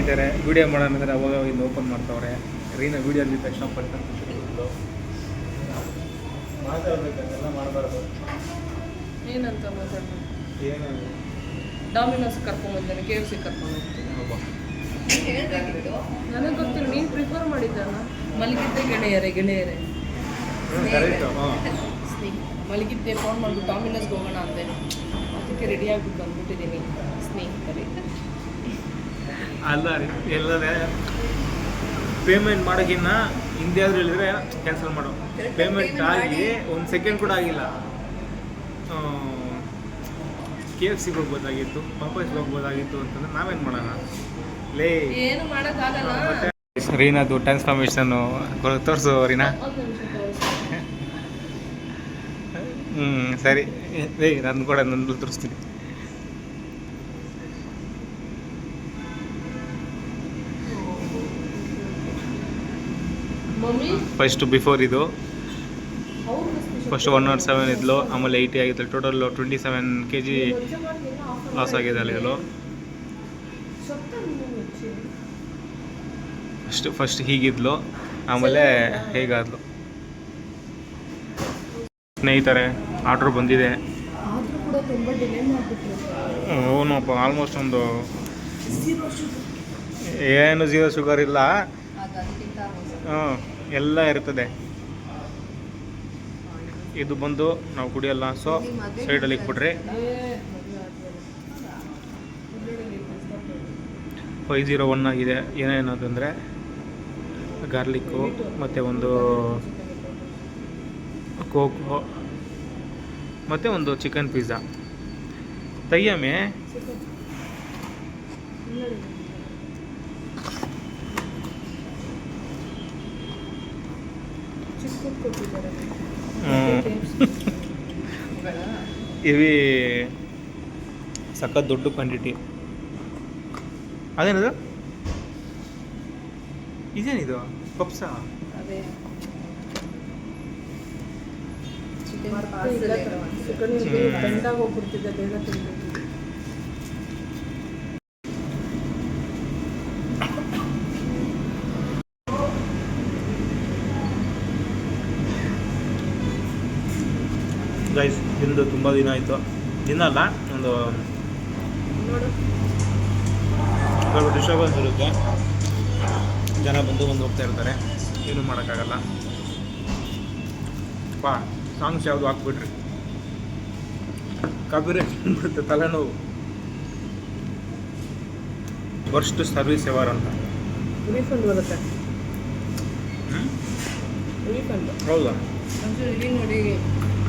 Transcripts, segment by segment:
ಸ್ನೇಹಿತರೆ ವಿಡಿಯೋ ಮಾಡೋಣ ಅಂದರೆ ಅವಾಗ ಇನ್ನು ಓಪನ್ ಮಾಡ್ತಾವ್ರೆ. ರೀನಾ ವಿಡಿಯೋ ಅಲ್ಲಿ ತಕ್ಷಣ ಪಡ್ಕೊಂಡು ಕೂತ್ಕೊಂಡು ಮಾತಾಡ್ಬೇಕಂತೆಲ್ಲ ಮಾಡಬಾರ್ದು. ಏನಂತ ಮಾತಾಡೋದು? ಏನು ಡಾಮಿನೋಸ್ ಕರ್ಕೊಂಡ್ಬಂದೇನೆ, KFC ಕರ್ಕೊಂಡು ಹೋಗ್ತೀನಿ. ನನಗೆ ಗೊತ್ತಿಲ್ಲ, ನೀನು ಪ್ರಿಫರ್ ಮಾಡಿದ್ದಲ್ಲ. ಮಲಗಿದ್ದೆ ಗೆಳೆಯರೇ ಮಲಗಿದ್ದೆ, ಫೋನ್ ಮಾಡಿಬಿಟ್ಟು ಡಾಮಿನೋಸ್ಗೆ ಹೋಗೋಣ ಅಂದೆ. ಅದಕ್ಕೆ ರೆಡಿ ಆಗಿಬಿಟ್ಟು ಬಂದ್ಬಿಟ್ಟಿದ್ದೀನಿ ಸ್ನೇಹಿತರೆ. ಅಲ್ಲ ಎಲ್ಲದೇ ಪೇಮೆಂಟ್ ಮಾಡೋಕ್ಕಿನ್ನ ಹಿಂದೆ ಆದರೂ ಹೇಳಿದ್ರೆ ಕ್ಯಾನ್ಸಲ್ ಮಾಡೋ. ಪೇಮೆಂಟ್ ಆಗಿ ಒಂದು ಸೆಕೆಂಡ್ ಕೂಡ ಆಗಿಲ್ಲ. KFCಗೆ ಹೋಗ್ಬೋದಾಗಿತ್ತು, ಪಾಪಸ್ಗೆ ಹೋಗ್ಬೋದಾಗಿತ್ತು ಅಂತಂದ್ರೆ ನಾವೇನು ಮಾಡೋಣ ಲೇ? ಏನು ಮಾಡೋಕ್ಕಾಗಲ್ಲ. ಮತ್ತೆ ರೀನಾದು ಟ್ರಾನ್ಸ್ಫಾರ್ಮೇಷನ್ನು ತೋರಿಸು ರೀನಾ. ಸರಿ ನಾನು ಕೂಡ ನನ್ನ ತೋರಿಸ್ತೀನಿ. ಫಸ್ಟ್ ಬಿಫೋರ್ ಇದು ಫಸ್ಟ್ 107 ಇದ್ಲು, ಆಮೇಲೆ 80 ಆಗಿತ್ತು. ಟೋಟಲ್ 27 kg ಲಾಸ್ ಆಗಿದೆ ಅಲ್ಲಿಗಲು. ಫಸ್ಟ್ ಹೀಗಿದ್ಲು, ಆಮೇಲೆ ಹೇಗಾದ್ಲು. ಸ್ನೇಹಿತರೆ ಆರ್ಡ್ರ್ ಬಂದಿದೆ. ಹ್ಞೂನಪ್ಪ, ಆಲ್ಮೋಸ್ಟ್ ಒಂದು ಏನು 0 ಶುಗರ್ ಇಲ್ಲ. ಎಲ್ಲ ಇರ್ತದೆ. ಇದು ಬಂದು ನಾವು ಕುಡಿಯಲ್ಲ, ಸೊ ಸೈಡಲ್ಲಿ ಇಟ್ಬಿಟ್ರಿ. 501 ಆಗಿದೆ. ಏನೇನಂತಂದರೆ ಗಾರ್ಲಿಕ್ಕು ಮತ್ತು ಒಂದು ಕೋಕೋ ಮತ್ತು ಒಂದು ಚಿಕನ್ ಪಿಜ್ಜಾ. ತಯ್ಯಮೆ ಇವಿ ಸಖತ್ ದೊಡ್ಡ ಕ್ವಾಂಟಿಟಿ. ಅದೇನದು? ಇದೇನಿದು? ಪಪ್ಸಾ? ಗೈಸ್ ತಿಂದು ತುಂಬ ದಿನ ಆಯಿತು. ದಿನ ಅಲ್ಲ, ಒಂದು ಡಿಸ್ಟರ್ಬೆನ್ಸ್ ಇರುತ್ತೆ. ಜನ ಬಂದು ಹೋಗ್ತಾ ಇರ್ತಾರೆ, ಏನೂ ಮಾಡೋಕ್ಕಾಗಲ್ಲ. ಸಾಂಗ್ಸ್ ಯಾವುದು ಹಾಕ್ಬಿಟ್ರಿ ಕಾಪಿರೈಟ್ ಬಂದ್ಬಿಡುತ್ತೆ, ತಲೆನೋವು. ವರ್ಸ್ಟ್ ಸರ್ವಿಸ್ ಎವರ್ ಅಂತ ರೀಫಂಡ್ ಬರುತ್ತೆ. ಹೌದಾ? ನೋಡಿ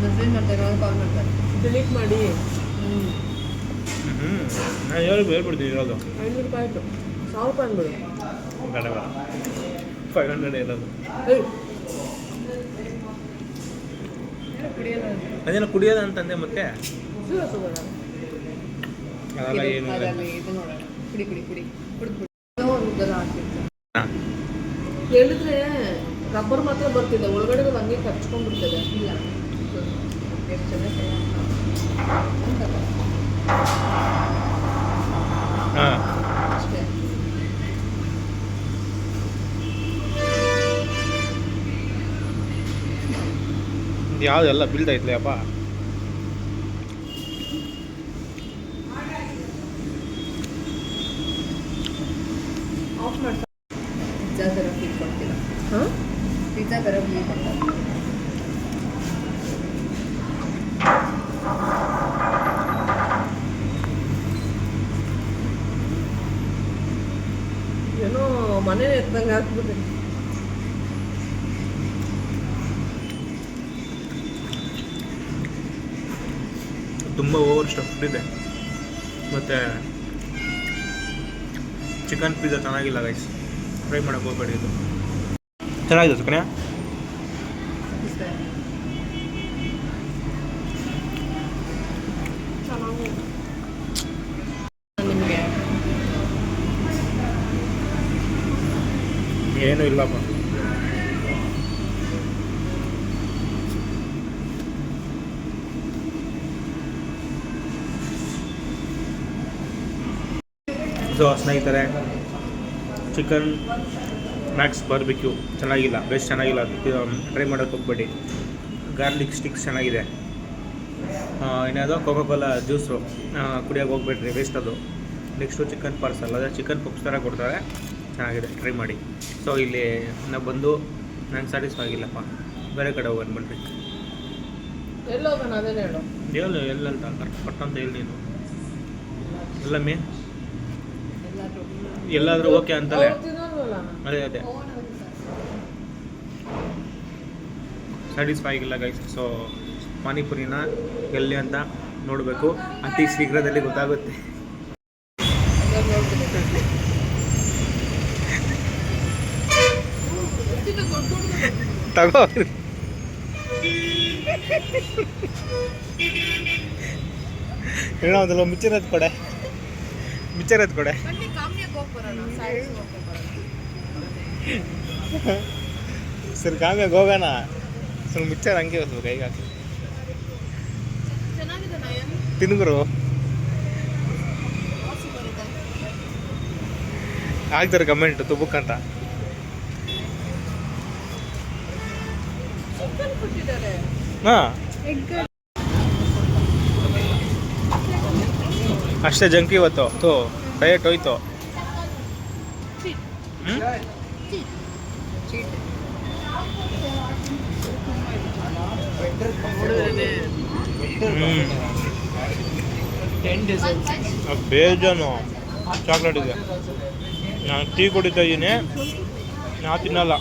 ಮೆಸೇಜ್ ಮಾಡ್ತಾರೆ, ಕಾಲ್ ಮಾಡ್ತಾರೆ, ಡಿಲೀಟ್ ಮಾಡಿ. ನಾನು ಹೇಳ್ಬಿಡ್ತೀನಿ ಇರೋದು. 500 ರೂಪಾಯಿ ಆಯಿತು. 1000 ರೂಪಾಯಿ ಅಂದ್ಬಿಡು. ಬೇಡ 500 ಇರೋದು. ಅದೇನೋ ಕುಡಿಯೋದ ಅಂತಂದೆ. ಮತ್ತೆ ಅದೆಲ್ಲ ಏನು ಹೇಳಿದ್ರೆ ರಬ್ಬರ್ ಮಾತ್ರ ಬರ್ತಿದೆ, ಒಳಗಡೆ ಹಂಗೆ ಕಚ್ಕೊಂಡ್ಬಿಡ್ತದೆ. ಇಲ್ಲ ಅಷ್ಟೇ. ಯಾವುದೆಲ್ಲ ಬೀಳ್ತೈತ್ಲೆ ಅಪ್ಪ. ಆಫ್ ಮಾಡ್ತಾ ಪಿಜ್ಜಾ ಥರ ಫೀಲ್ ಕೊಡ್ತೀರ? ಹಾಂ, ಪಿಜ್ಜಾ ಥರ ಫೀಲ್ ಕೊಡ್ತಾರೆ. ಏನೋ ಮನೆ ಎತ್ತಂಗೆ ಹಾಕ್ಬಿಟ್ಟು ತುಂಬ ಓವರ್ ಸ್ಟಫ್ಡ್ ಇದೆ. ಮತ್ತು ಚಿಕನ್ ಪಿಜ್ಜಾ ಚೆನ್ನಾಗಿಲ್ಲ ಗೈಸ್, ಟ್ರೈ ಮಾಡೋಕ್ಕೆ ಹೋಗ್ಬೇಡಿ. ಇದು ಚೆನ್ನಾಗಿದೆ ಸುಕನ್ಯ. ನಿಮಗೆ ಏನೂ ಇಲ್ಲಪ್ಪ. ಸೊ ಸ್ನೇಹಿತರೆ ಚಿಕನ್ ಮ್ಯಾಕ್ಸ್ ಬಾರ್ಬಿಕ್ಯೂ ಚೆನ್ನಾಗಿಲ್ಲ, ಬೇಸ್ ಚೆನ್ನಾಗಿಲ್ಲ, ಟ್ರೈ ಮಾಡೋಕ್ಕೆ ಹೋಗ್ಬೇಡಿ. ಗಾರ್ಲಿಕ್ ಸ್ಟಿಕ್ಸ್ ಚೆನ್ನಾಗಿದೆ. ಇನ್ಯಾವುದೋ ಕೋಕೋ ಕೋಲಾ ಜ್ಯೂಸು ಕುಡಿಯೋಕೆ ಹೋಗ್ಬೇಡ್ರಿ, ವೇಸ್ಟ್ ಅದು. ನೆಕ್ಸ್ಟು ಚಿಕನ್ ಪಾರ್ಸಲ್, ಅದೇ ಚಿಕನ್ ಪಪ್ಸ್ ಥರ ಕೊಡ್ತಾರೆ, ಚೆನ್ನಾಗಿದೆ, ಟ್ರೈ ಮಾಡಿ. ಸೊ ಇಲ್ಲಿ ನಾವು ಬಂದು ನಂಗೆ ಸ್ಯಾಟಿಸ್ಫೈ ಆಗಿಲ್ಲಪ್ಪ, ಬೇರೆ ಕಡೆ ಹೋಗೋಣ ಬನ್ನಿರಿ. ಎಲ್ಲಿ ಹೋಗೋಣ ಅದೇ ಹೇಳು. ಹೇಳು ಎಲ್ಲಂತ ಕರೆಕ್ಟ್ ಅಂತ ಹೇಳಿ ನೀನು. ಎಲ್ಲಮ್ಮೆ ಎಲ್ಲಾದರೂ ಓಕೆ ಅಂತಲೇ. ಅದೇ ಸ್ಯಾಟಿಸ್ಫೈ ಆಗಿಲ್ಲ ಗೈಸ್. ಸೊ ಪಾನಿಪುರಿನ ಎಲ್ಲಿ ಅಂತ ನೋಡಬೇಕು, ಅತಿ ಶೀಘ್ರದಲ್ಲಿ ಗೊತ್ತಾಗುತ್ತೆ. ತಗೋ ಹೇಳೋದಲ್ಲ, ಮಿಚ್ಚರದ್ದು ಕೊಡೆ, ಮಿಚ್ಚರದ್ದು ಕೊಡೆ. ಸರ್ ಕಾಮ್ಯಾಗ ಹೋಗೋಣ, ಸ್ವಲ್ಪ ಮಿಚ್ಚರ್ ಹಂಗೆ ಹೋಗ್ಬೇಕು ಕೈಗೆ ಹಾಕಿ ತಿನ್ಗುರು. ಆಗ್ತಾರೆ ಕಮೆಂಟ್ ತುಬುಕ್ಕಂತ. ಹಾಂ ಅಷ್ಟೇ ಜಂಕ್ ಇವತ್ತು. ತೋ ಡಯಟ್ ಹೋಯ್ತು. ಬೇಜಾನು ಚಾಕ್ಲೇಟ್ ಇದೆ. ನಾನು ಟೀ ಕುಡಿತಾ ಇದ್ದೀನಿ, ನಾ ತಿನ್ನಲ್ಲ.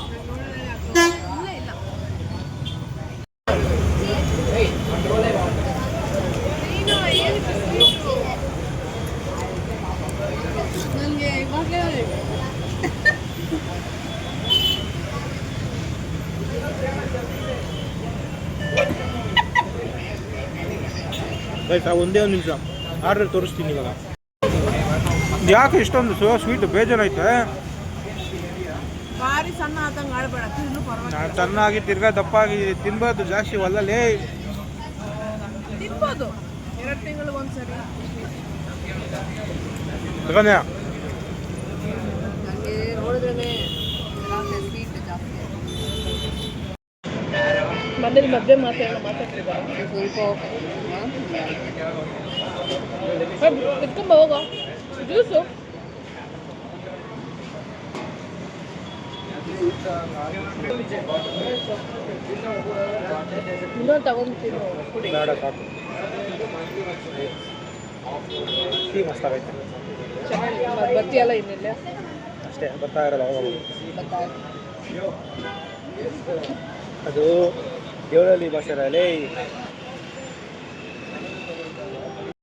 ಒಂದೇ ಒಂದು ನಿಮಿಷ ಆರ್ಡರ್ ತೋರಿಸ್ತೀನಿ ಇವಾಗ. ಯಾಕೆ ಇಷ್ಟೊಂದು ಸ್ವೀಟ್ ಬೇಜಾರಾಯ್ತು? ಭಾರಿ ಸಣ್ಣ ಆದಂಗೆ ಆಡಬೇಡ, ನಾನು ಸಣ್ಣಾಗಿ ತಿರ್ಗಾ ದಪ್ಪಾಗಿ ತಿನ್ಬೋದು, ಜಾಸ್ತಿ ಒಲ್ಲಲ್ಲಿ ತಿನ್ಬೋದು 2 ತಿಂಗಳಿಗೆ ಒಂದ್ಸರಿ. ತಗೊಂಡೆ ನನಗೆ ನೋಡಿದ್ರೇ ಸ್ವೀಟ್ ಜಾಸ್ತಿ. ಮನೇಲಿ ಮದುವೆ ಮಾತಾಡ್ತಿದ್ದಾರೆ ಇಟ್ಕೊಂಬ ಹೋಗೋ ಜ್ಯೂಸು. ಇನ್ನೊಂದು ತಗೊಂಡ್ತೀನಿ ಕುಡಿ. ಬೇಡ ಸಾಕು, ಟೀ ಮಸ್ತಾಗೈತೆ. ಚೆನ್ನಾಗಿ ಬರ್ತೀಯಲ್ಲ ಇನ್ನೆಲ್ಲ ಅಷ್ಟೇ, ಬರ್ತಾ ಇರೋದು ಅವಾಗ. ಅದು ದೇವರಲ್ಲಿ ಭಾಷೆರಲ್ಲಿ